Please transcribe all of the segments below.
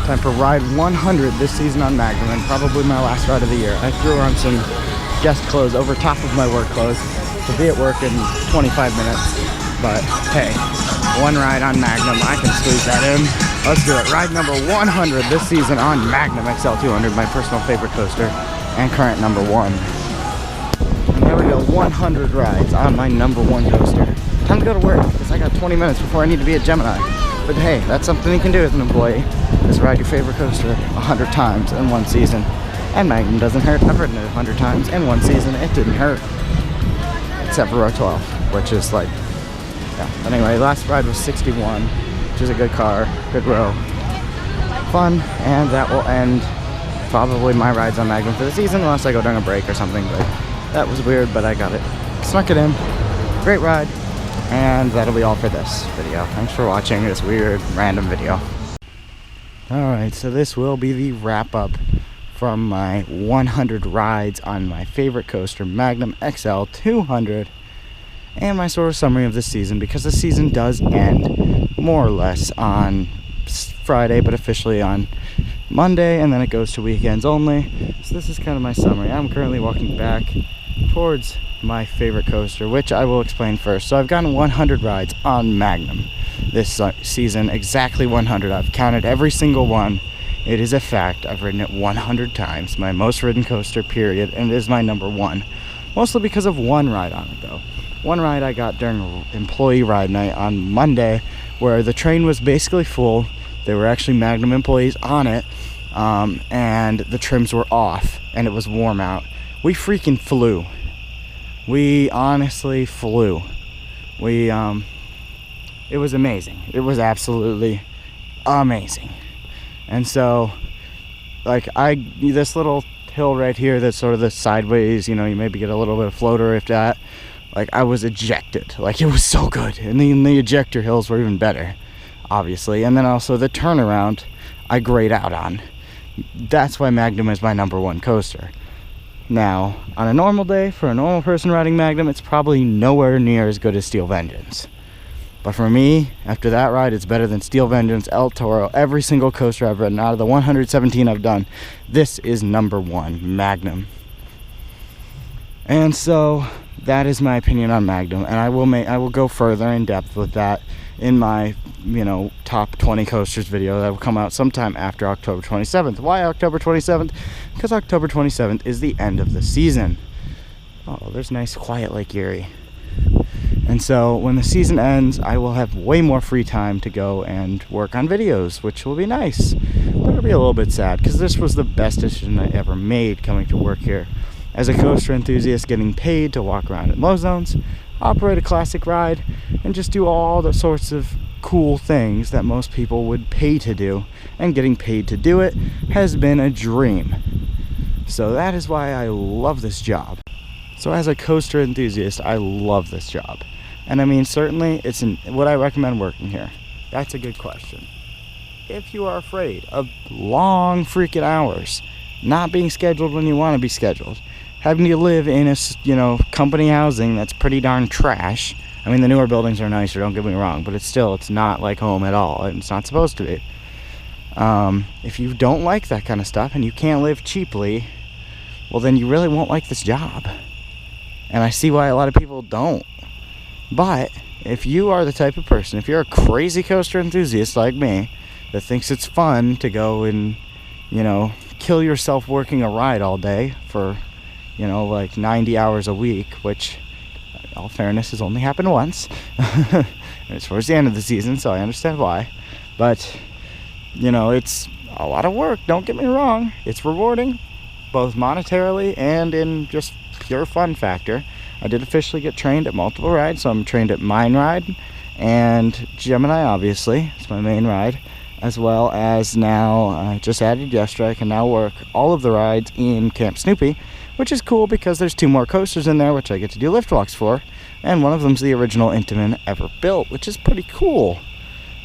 Time for ride 100 this season on Magnum, and probably my last ride of the year. I threw on some guest clothes over top of my work clothes to be at work in 25 minutes. But hey, one ride on Magnum, I can squeeze that in. Let's do it. Ride number 100 this season on Magnum XL200, my personal favorite coaster and current number one. And there we go, 100 rides on my number one coaster. Time to go to work, because I got 20 minutes before I need to be at Gemini. But hey, that's something you can do as an employee, is ride your favorite coaster 100 times in one season. And Magnum doesn't hurt. I've ridden it 100 times in one season. It didn't hurt. Except for row 12, which is like, yeah. But anyway, last ride was 61, which is a good car, good row. Fun, and that will end probably my rides on Magnum for the season, unless I go during a break or something. But that was weird, but I got it. Snuck it in. Great ride. And that'll be all for this video. Thanks for watching this weird random video. Alright, so this will be the wrap up from my 100 rides on my favorite coaster, Magnum XL200, and my sort of summary of this season, because the season does end more or less on Friday, but officially on Monday, and then it goes to weekends only. So this is kind of my summary. I'm currently walking back towards my favorite coaster, which I will explain first. So I've gotten 100 rides on Magnum this season, exactly 100. I've counted every single one. It is a fact. I've ridden it 100 times, my most ridden coaster, period, and it is my number one. Mostly because of one ride on it, though. One ride I got during employee ride night on Monday, where the train was basically full. There were actually Magnum employees on it, and the trims were off, and it was warm out. We freaking flew. We honestly flew. It was amazing. It was absolutely amazing. And so, like, this little hill right here that's sort of the sideways, you know, you maybe get a little bit of floater if that. Like, I was ejected. Like, it was so good. And then the ejector hills were even better, obviously. And then also the turnaround, I grayed out on. That's why Magnum is my number one coaster. Now, on a normal day, for a normal person riding Magnum, it's probably nowhere near as good as Steel Vengeance. But for me, after that ride, it's better than Steel Vengeance, El Toro, every single coaster I've ridden. Out of the 117 I've done, this is number one, Magnum. And so, that is my opinion on Magnum, and I will go further in depth with that in my, you know, top 20 coasters video that will come out sometime after October 27th. Why October 27th? Because October 27th is the end of the season. Oh, there's nice quiet Lake Erie. And so when the season ends, I will have way more free time to go and work on videos, which will be nice. But it'll be a little bit sad, because this was the best decision I ever made coming to work here. As a coaster enthusiast, getting paid to walk around at low zones, operate a classic ride, and just do all the sorts of cool things that most people would pay to do, and getting paid to do it has been a dream. So that is why I love this job. So as a coaster enthusiast, I love this job. And I mean, certainly, would I recommend working here? That's a good question. If you are afraid of long freaking hours, not being scheduled when you want to be scheduled, having to live in a company housing that's pretty darn trash. I mean, the newer buildings are nicer, don't get me wrong, but it's not like home at all, and it's not supposed to be. If you don't like that kind of stuff and you can't live cheaply, well, then you really won't like this job. And I see why a lot of people don't. But if you are the type of person, if you're a crazy coaster enthusiast like me, that thinks it's fun to go and, kill yourself working a ride all day for, like 90 hours a week, which, in all fairness, has only happened once. It's towards the end of the season, so I understand why. But, it's a lot of work, don't get me wrong. It's rewarding, both monetarily and in just pure fun factor. I did officially get trained at multiple rides, so I'm trained at Mine Ride and Gemini, obviously. It's my main ride. As well as now, I just added yesterday, I can now work all of the rides in Camp Snoopy, which is cool because there's 2 more coasters in there, which I get to do lift walks for. And one of them's the original Intamin ever built, which is pretty cool.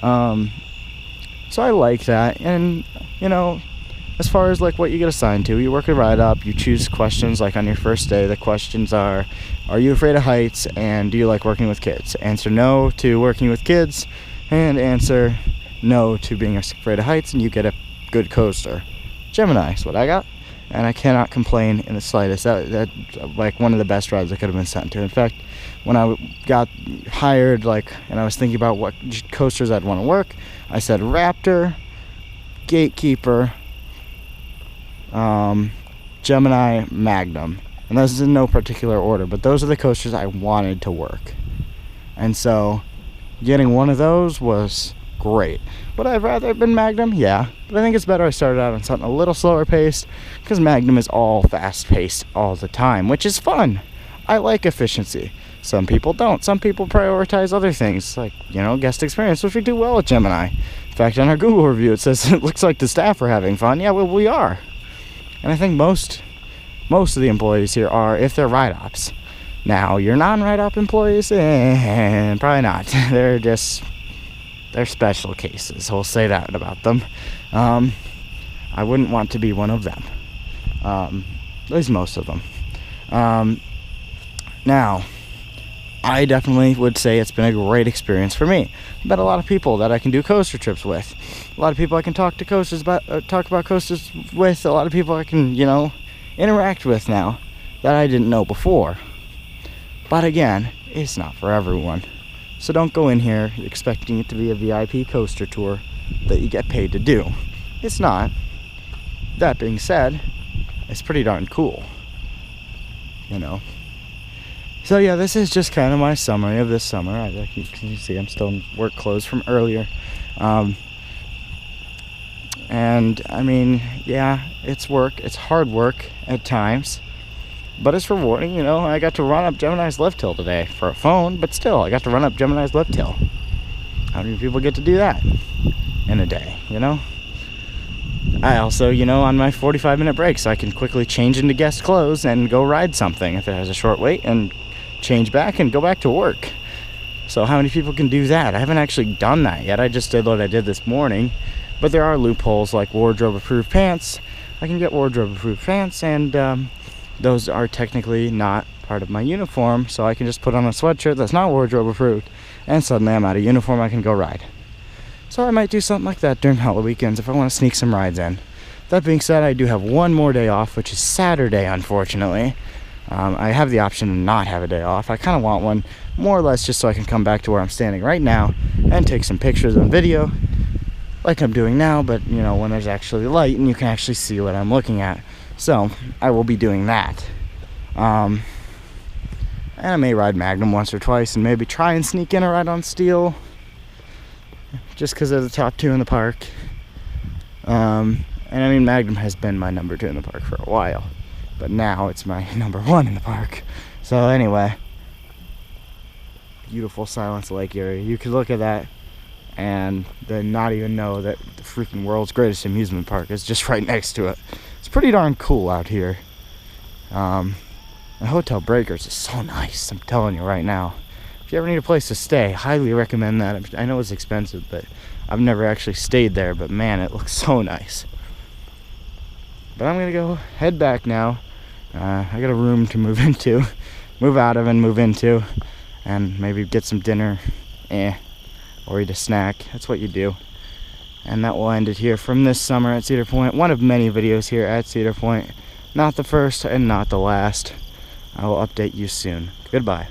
So I like that. And, as far as like what you get assigned to, you work a ride up, you choose questions. Like on your first day, the questions are you afraid of heights, and do you like working with kids? Answer no to working with kids, and answer no to being afraid of heights, and you get a good coaster. Gemini is what I got, and I cannot complain in the slightest. That like one of the best rides I could have been sent to. In fact, when I got hired, and I was thinking about what coasters I'd want to work, I said Raptor, Gatekeeper, Gemini, Magnum, and those is in no particular order, but those are the coasters I wanted to work. And so getting one of those was great. Would I have rather have been Magnum? Yeah, but I think it's better I started out on something a little slower paced, because Magnum is all fast paced all the time, which is fun. I like efficiency. Some people don't. Some people prioritize other things, like, guest experience, which we do well at Gemini. In fact, on our Google review, it says it looks like the staff are having fun. Yeah, well, we are. And I think most of the employees here are, if they're ride ops. Now, your non-ride op employees, probably not. They're special cases. We'll say that about them. I wouldn't want to be one of them. At least most of them. Now, I definitely would say it's been a great experience for me. I've met a lot of people that I can do coaster trips with. A lot of people I can talk about coasters with. A lot of people I can, interact with now that I didn't know before. But again, it's not for everyone. So don't go in here expecting it to be a VIP coaster tour that you get paid to do. It's not. That being said, it's pretty darn cool. So yeah, this is just kind of my summary of this summer. You can see I'm still in work clothes from earlier. And I mean, yeah, it's work. It's hard work at times, but it's rewarding. I got to run up Gemini's lift hill today for a phone, but still, I got to run up Gemini's lift hill. How many people get to do that in a day, I also, on my 45-minute breaks, I can quickly change into guest clothes and go ride something if it has a short wait, and change back and go back to work. So how many people can do that? I haven't actually done that yet. I just did what I did this morning, but there are loopholes like wardrobe approved pants. I can get wardrobe approved pants, and those are technically not part of my uniform, so I can just put on a sweatshirt that's not wardrobe approved, and suddenly I'm out of uniform. I can go ride. So I might do something like that during holiday weekends if I want to sneak some rides in. That being said, I do have one more day off, which is Saturday, unfortunately. I have the option to not have a day off. I kind of want one, more or less just so I can come back to where I'm standing right now and take some pictures and video like I'm doing now, but when there's actually light and you can actually see what I'm looking at. So I will be doing that. And I may ride Magnum once or twice and maybe try and sneak in a ride on Steel, just because they're the top 2 in the park. And I mean, Magnum has been my number 2 in the park for a while, but now it's my number 1 in the park. So anyway, beautiful Silence Lake area. You could look at that and then not even know that the freaking world's greatest amusement park is just right next to it. It's pretty darn cool out here. The Hotel Breakers is so nice, I'm telling you right now. If you ever need a place to stay, highly recommend that. I know it's expensive, but I've never actually stayed there, but man, it looks so nice. But I'm gonna go head back now, I got a room to move into, move out of and move into, and maybe get some dinner, or eat a snack. That's what you do. And that will end it here from this summer at Cedar Point. One of many videos here at Cedar Point. Not the first and not the last. I will update you soon. Goodbye.